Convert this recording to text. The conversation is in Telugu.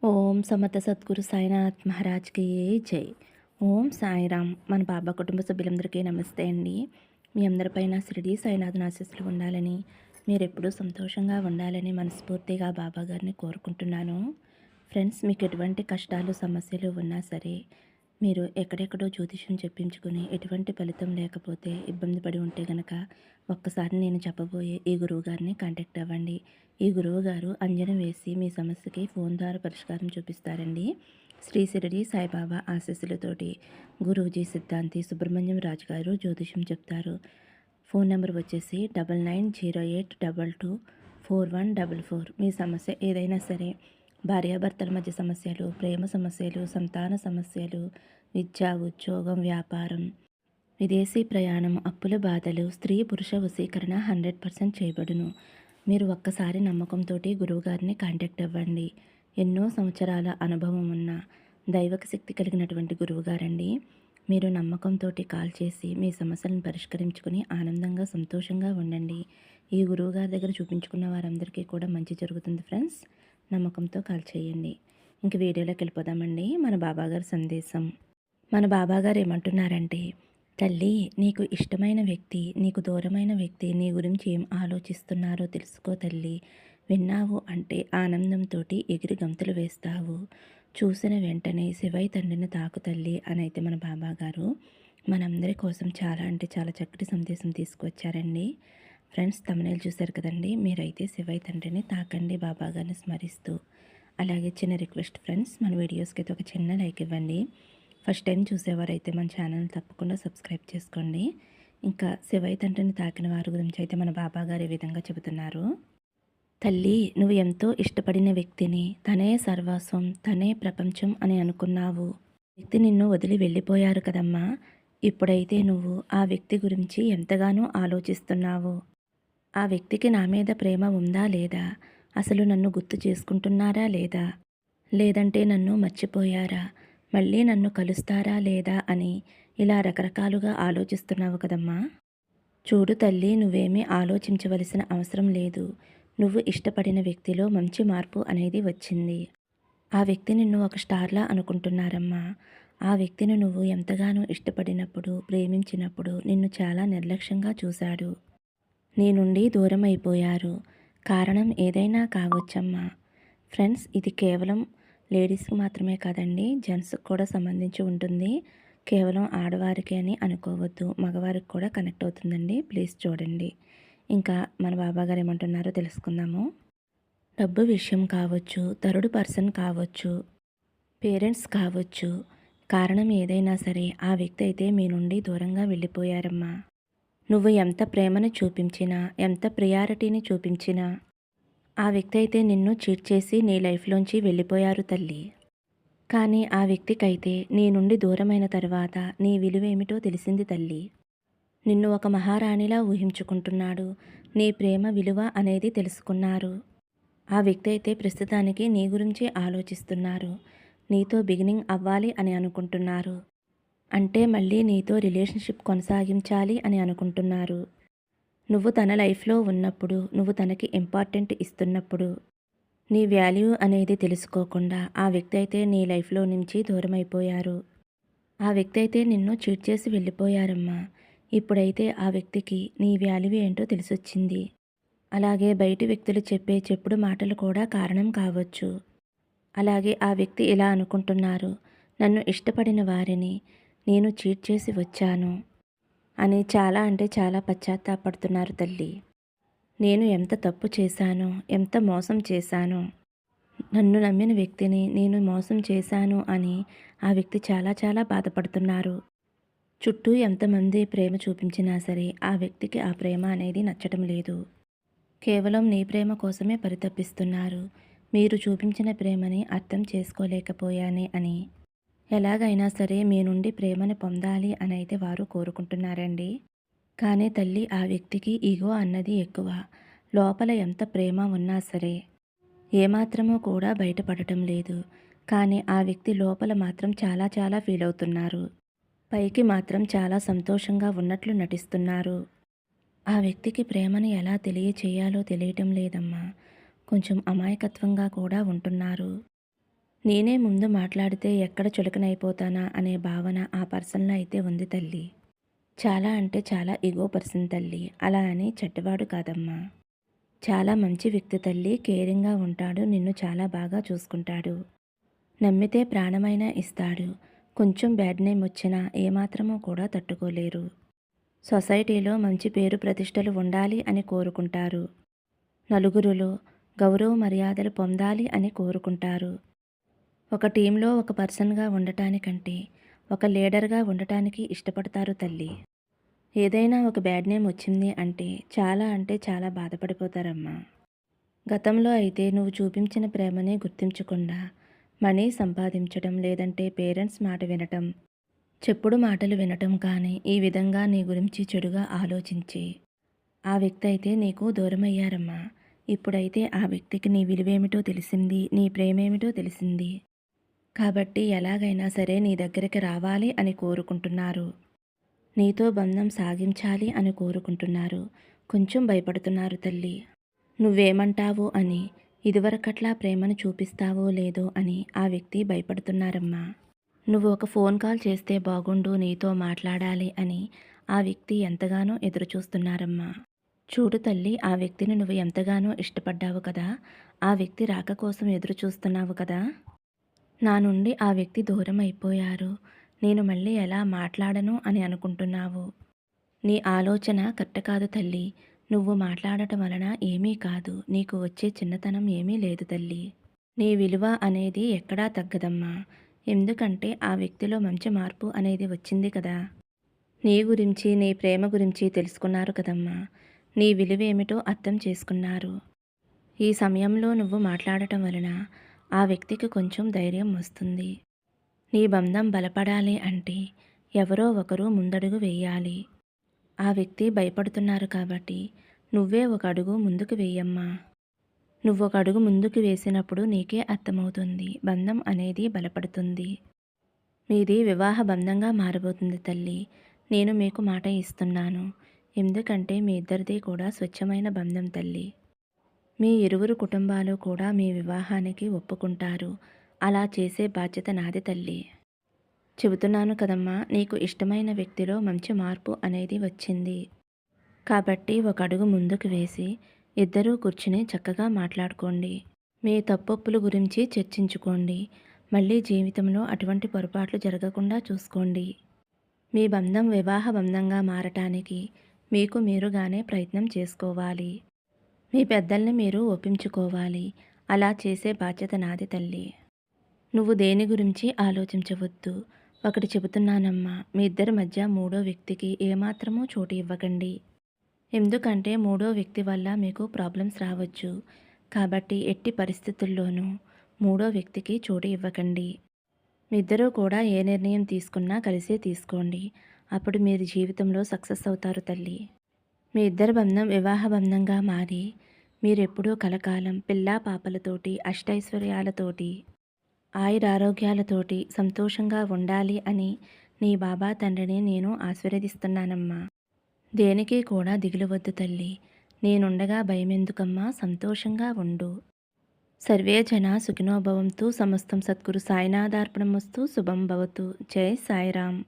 ఓం సమర్థ సద్గురు సాయినాథ్ మహారాజ్కి జై. ఓం సాయిరామ్. మన బాబా కుటుంబ సభ్యులందరికీ నమస్తే అండి. మీ అందరిపైన షిరిడి సాయినాథ్ ఆశీస్సులు ఉండాలని, మీరు ఎప్పుడూ సంతోషంగా ఉండాలని మనస్ఫూర్తిగా బాబా గారిని కోరుకుంటున్నాను. ఫ్రెండ్స్, మీకు ఎటువంటి కష్టాలు సమస్యలు ఉన్నా సరే, మీరు ఎక్కడెక్కడో జ్యోతిష్యం చెప్పించుకుని ఎటువంటి ఫలితం లేకపోతే ఇబ్బంది పడి ఉంటే గనక ఒక్కసారి నేను చెప్పబోయే ఈ గురువు గారిని కాంటాక్ట్ అవ్వండి. ఈ గురువు గారు అంజనం వేసి మీ సమస్యకి ఫోన్ ద్వారా పరిష్కారం చూపిస్తారండి. శ్రీ షిరిడి సాయిబాబా ఆశీస్సులతోటి గురూజీ సిద్ధాంతి సుబ్రహ్మణ్యం రాజు గారు జ్యోతిష్యం చెప్తారు. ఫోన్ నెంబర్ వచ్చేసి 9908224144. మీ సమస్య ఏదైనా సరే, భార్యాభర్తల మధ్య సమస్యలు, ప్రేమ సమస్యలు, సంతాన సమస్యలు, విద్య, ఉద్యోగం, వ్యాపారం, విదేశీ ప్రయాణం, అప్పుల బాధలు, స్త్రీ పురుష వశీకరణ 100% చేయబడును. మీరు ఒక్కసారి నమ్మకంతో గురువుగారిని కాంటాక్ట్ అవ్వండి. ఎన్నో సంవత్సరాల అనుభవం ఉన్న దైవక శక్తి కలిగినటువంటి గురువుగారండి. మీరు నమ్మకంతో కాల్ చేసి మీ సమస్యలను పరిష్కరించుకుని ఆనందంగా సంతోషంగా ఉండండి. ఈ గురువుగారి దగ్గర చూపించుకున్న వారందరికీ కూడా మంచి జరుగుతుంది ఫ్రెండ్స్. నమ్మకంతో కాల్ చేయండి. ఇంక వీడియోలోకి వెళ్ళిపోదామండి. మన బాబాగారి సందేశం. మన బాబాగారు ఏమంటున్నారంటే, తల్లి, నీకు ఇష్టమైన వ్యక్తి, నీకు దూరమైన వ్యక్తి నీ గురించి ఏం ఆలోచిస్తున్నారో తెలుసుకో తల్లి. విన్నావు అంటే ఆనందంతో ఎగిరి గంతులు వేస్తావు. చూసిన వెంటనే శివయ్య తండ్రిని తాకు తల్లి అని అయితే మన బాబాగారు మనందరి కోసం చాలా అంటే చాలా చక్కటి సందేశం తీసుకొచ్చారండి. ఫ్రెండ్స్, తమ్మునేలు చూశారు కదండి. మీరైతే శివయ్య తండ్రిని తాకండి బాబాగారిని స్మరిస్తూ. అలాగే చిన్న రిక్వెస్ట్ ఫ్రెండ్స్, మన వీడియోస్కి అయితే ఒక చిన్న లైక్ ఇవ్వండి. ఫస్ట్ టైం చూసేవారైతే మన ఛానల్ తప్పకుండా సబ్స్క్రైబ్ చేసుకోండి. ఇంకా శివయ్య తండ్రిని తాకిన వారి గురించి అయితే మన బాబాగారు ఈ విధంగా చెబుతున్నారు. తల్లి, నువ్వు ఎంతో ఇష్టపడిన వ్యక్తిని తనే సర్వస్వం, తనే ప్రపంచం అని అనుకున్నావు. వ్యక్తి నిన్ను వదిలి వెళ్ళిపోయారు కదమ్మా. ఇప్పుడైతే నువ్వు ఆ వ్యక్తి గురించి ఎంతగానో ఆలోచిస్తున్నావు. ఆ వ్యక్తికి నా మీద ప్రేమ ఉందా లేదా, అసలు నన్ను గుర్తు చేసుకుంటున్నారా లేదా, లేదంటే నన్ను మర్చిపోయారా, మళ్ళీ నన్ను కలుస్తారా లేదా అని ఇలా రకరకాలుగా ఆలోచిస్తున్నావు కదమ్మా. చూడు తల్లి, నువ్వేమీ ఆలోచించవలసిన అవసరం లేదు. నువ్వు ఇష్టపడిన వ్యక్తిలో మంచి మార్పు అనేది వచ్చింది. ఆ వ్యక్తి నిన్ను ఒక స్టార్లా అనుకుంటున్నారమ్మా. ఆ వ్యక్తిని నువ్వు ఎంతగానో ఇష్టపడినప్పుడు, ప్రేమించినప్పుడు నిన్ను చాలా నిర్లక్ష్యంగా చూశాడు. నీ నుండి దూరం అయిపోయారు. కారణం ఏదైనా కావచ్చమ్మా. ఫ్రెండ్స్, ఇది కేవలం లేడీస్కి మాత్రమే కాదండి, జెంట్స్కి కూడా సంబంధించి ఉంటుంది. కేవలం ఆడవారికి అని అనుకోవద్దు, మగవారికి కూడా కనెక్ట్ అవుతుందండి. ప్లీజ్ చూడండి. ఇంకా మన బాబాగారు ఏమంటున్నారో తెలుసుకుందాము. డబ్బు విషయం కావచ్చు, థర్డ్ పర్సన్ కావచ్చు, పేరెంట్స్ కావచ్చు, కారణం ఏదైనా సరే ఆ వ్యక్తి అయితే మీ నుండి దూరంగా వెళ్ళిపోయారమ్మా. నువ్వు ఎంత ప్రేమను చూపించినా, ఎంత ప్రియారిటీని చూపించినా ఆ వ్యక్తి అయితే నిన్ను చీట్ చేసి నీ లైఫ్లోంచి వెళ్ళిపోయారు తల్లి. కానీ ఆ వ్యక్తికైతే నీ నుండి దూరమైన తర్వాత నీ విలువేమిటో తెలిసింది తల్లి. నిన్ను ఒక మహారాణిలా ఊహించుకుంటున్నాడు. నీ ప్రేమ విలువ అనేది తెలుసుకున్నారు. ఆ వ్యక్తి అయితే ప్రస్తుతానికి నీ గురించి ఆలోచిస్తున్నారు. నీతో బిగినింగ్ అవ్వాలి అని అనుకుంటున్నారు. అంటే మళ్ళీ నీతో రిలేషన్షిప్ కొనసాగించాలి అని అనుకుంటున్నారు. నువ్వు తన లైఫ్లో ఉన్నప్పుడు, నువ్వు తనకి ఇంపార్టెంట్ ఇస్తున్నప్పుడు, నీ వాల్యూ అనేది తెలుసుకోకుండా ఆ వ్యక్తి అయితే నీ లైఫ్లో నుంచి దూరం అయిపోయారు. ఆ వ్యక్తి అయితే నిన్ను చీట్ చేసి వెళ్ళిపోయారమ్మా. ఇప్పుడైతే ఆ వ్యక్తికి నీ వాల్యూ ఏంటో తెలిసొచ్చింది. అలాగే బయటి వ్యక్తులు చెప్పే చెప్పుడు మాటలు కూడా కారణం కావచ్చు. అలాగే ఆ వ్యక్తి ఇలా అనుకుంటున్నారు, నన్ను ఇష్టపడిన వారిని నేను చీట్ చేసి వచ్చాను అని చాలా అంటే చాలా పశ్చాత్తాపడుతున్నారు తల్లి. నేను ఎంత తప్పు చేశానో, ఎంత మోసం చేశానో, నన్ను నమ్మిన వ్యక్తిని నేను మోసం చేశాను అని ఆ వ్యక్తి చాలా చాలా బాధపడుతున్నారు. చుట్టూ ఎంతమంది ప్రేమ చూపించినా సరే ఆ వ్యక్తికి ఆ ప్రేమ అనేది నచ్చటం లేదు. కేవలం నీ ప్రేమ కోసమే పరితపిస్తున్నారు. మీరు చూపించిన ప్రేమని అర్థం చేసుకోలేకపోయానే అని ఎలాగైనా సరే మీ నుండి ప్రేమను పొందాలి అని అయితే వారు కోరుకుంటున్నారండి. కానీ తల్లి, ఆ వ్యక్తికి ఈగో అన్నది ఎక్కువ. లోపల ఎంత ప్రేమ ఉన్నా సరే ఏమాత్రమో కూడా బయటపడటం లేదు. కానీ ఆ వ్యక్తి లోపల మాత్రం చాలా చాలా ఫీల్ అవుతున్నారు. పైకి మాత్రం చాలా సంతోషంగా ఉన్నట్లు నటిస్తున్నారు. ఆ వ్యక్తికి ప్రేమను ఎలా తెలియచేయాలో తెలియటం లేదమ్మా. కొంచెం అమాయకత్వంగా కూడా ఉంటున్నారు. నేనే ముందు మాట్లాడితే ఎక్కడ చులకనైపోతానా అనే భావన ఆ పర్సన్‌లో అయితే ఉంది తల్లి. చాలా అంటే చాలా ఇగో పర్సన్ తల్లి. అలా అని చెడ్డవాడు కాదమ్మా. చాలా మంచి వ్యక్తి తల్లి. కేరింగ్‌గా ఉంటాడు. నిన్ను చాలా బాగా చూసుకుంటాడు. నమ్మితే ప్రాణమైనా ఇస్తాడు. కొంచెం బ్యాడ్ నేమ్ వచ్చినా ఏమాత్రమూ కూడా తట్టుకోలేరు. సొసైటీలో మంచి పేరు ప్రతిష్టలు ఉండాలి అని కోరుకుంటారు. నలుగురిలో గౌరవ మర్యాదలు పొందాలి అని కోరుకుంటారు. ఒక టీంలో ఒక పర్సన్‌గా ఉండటానికంటే ఒక లీడర్‌గా ఉండటానికి ఇష్టపడతారు తల్లి. ఏదైనా ఒక బ్యాడ్ నేమ్ వచ్చింది అంటే చాలా బాధపడిపోతారమ్మా. గతంలో అయితే నువ్వు చూపించిన ప్రేమని గుర్తించకుండా మనీ సంపాదించడం లేదంటే పేరెంట్స్ మాట వినటం, చెప్పుడు మాటలు వినటం కానీ ఈ విధంగా నీ గురించి చెడుగా ఆలోచించి ఆ వ్యక్తి అయితే నీకు దూరమయ్యారమ్మా. ఇప్పుడైతే ఆ వ్యక్తికి నీ విలువేమిటో తెలిసింది, నీ ప్రేమేమిటో తెలిసింది. కాబట్టి ఎలాగైనా సరే నీ దగ్గరికి రావాలి అని కోరుకుంటున్నారు. నీతో బంధం సాగించాలి అని కోరుకుంటున్నారు. కొంచెం భయపడుతున్నారు తల్లి. నువ్వేమంటావో అని, ఇదివరకట్లా ప్రేమను చూపిస్తావో లేదో అని ఆ వ్యక్తి భయపడుతున్నారమ్మా. నువ్వు ఒక ఫోన్ కాల్ చేస్తే బాగుండు, నీతో మాట్లాడాలి అని ఆ వ్యక్తి ఎంతగానో ఎదురుచూస్తున్నారమ్మా. చూడు తల్లి, ఆ వ్యక్తిని నువ్వు ఎంతగానో ఇష్టపడ్డావు కదా! ఆ వ్యక్తి రాక కోసం ఎదురు చూస్తున్నావు కదా! నా నుండి ఆ వ్యక్తి దూరం అయిపోయారు. నేను మళ్ళీ ఎలా మాట్లాడను అని అనుకుంటున్నావు. నీ ఆలోచన కరెక్ట్ కాదు తల్లి. నువ్వు మాట్లాడటం వలన ఏమీ కాదు. నీకు వచ్చే చిన్నతనం ఏమీ లేదు తల్లి. నీ విలువ అనేది ఎక్కడా తగ్గదమ్మా. ఎందుకంటే ఆ వ్యక్తిలో మంచి మార్పు అనేది వచ్చింది కదా! నీ గురించి, నీ ప్రేమ గురించి తెలుసుకున్నారు కదమ్మా! నీ విలువేమిటో అర్థం చేసుకున్నారు. ఈ సమయంలో నువ్వు మాట్లాడటం వలన ఆ వ్యక్తికి కొంచెం ధైర్యం వస్తుంది. నీ బంధం బలపడాలి అంటే ఎవరో ఒకరు ముందడుగు వేయాలి. ఆ వ్యక్తి భయపడుతున్నారు కాబట్టి నువ్వే ఒక అడుగు ముందుకు వేయమ్మా. నువ్వొక అడుగు ముందుకు వేసినప్పుడు నీకే అర్థమవుతుంది. బంధం అనేది బలపడుతుంది. మీది వివాహ బంధంగా మారబోతుంది తల్లి. నేను మీకు మాట ఇస్తున్నాను. ఎందుకంటే మీ ఇద్దరిది కూడా స్వచ్ఛమైన బంధం తల్లి. మీ ఇరువురు కుటుంబాలు కూడా మీ వివాహానికి ఒప్పుకుంటారు. అలా చేసే బాధ్యత నాది తల్లి. చెబుతున్నాను కదమ్మా, నీకు ఇష్టమైన వ్యక్తిలో మంచి మార్పు అనేది వచ్చింది. కాబట్టి ఒక అడుగు ముందుకు వేసి ఇద్దరూ కూర్చుని చక్కగా మాట్లాడుకోండి. మీ తప్పొప్పుల గురించి చర్చించుకోండి. మళ్ళీ జీవితంలో అటువంటి పొరపాట్లు జరగకుండా చూసుకోండి. మీ బంధం వివాహ బంధంగా మారటానికి మీకు మీరుగానే ప్రయత్నం చేసుకోవాలి. మీ పెద్దల్ని మీరు ఒప్పించుకోవాలి. అలా చేసే బాధ్యత నాది తల్లి. నువ్వు దేని గురించి ఆలోచించవద్దు. ఒకటి చెబుతున్నానమ్మా, మీ ఇద్దరి మధ్య మూడో వ్యక్తికి ఏమాత్రమూ చోటు ఇవ్వకండి. ఎందుకంటే మూడో వ్యక్తి వల్ల మీకు ప్రాబ్లమ్స్ రావచ్చు. కాబట్టి ఎట్టి పరిస్థితుల్లోనూ మూడో వ్యక్తికి చోటు ఇవ్వకండి. మీ ఇద్దరూ కూడా ఏ నిర్ణయం తీసుకున్నా కలిసే తీసుకోండి. అప్పుడు మీరు జీవితంలో సక్సెస్ అవుతారు తల్లి. మీ ఇద్దరి బంధం వివాహ బంధంగా మారి మీరెప్పుడూ కలకాలం పిల్లా పాపలతోటి అష్టైశ్వర్యాలతోటి ఆయురారోగ్యాలతోటి సంతోషంగా ఉండాలి అని నీ బాబా తండ్రిని నేను ఆశీర్వదిస్తున్నానమ్మా. దేనికి కూడా దిగులు వద్దు తల్లి. నేనుండగా భయమెందుకమ్మా, సంతోషంగా ఉండు. సర్వే జనా సుఖినో భవంతు. సమస్తం సద్గురు సాయినాథార్పణమస్తు. శుభం భవతు. జై సాయిరామ్.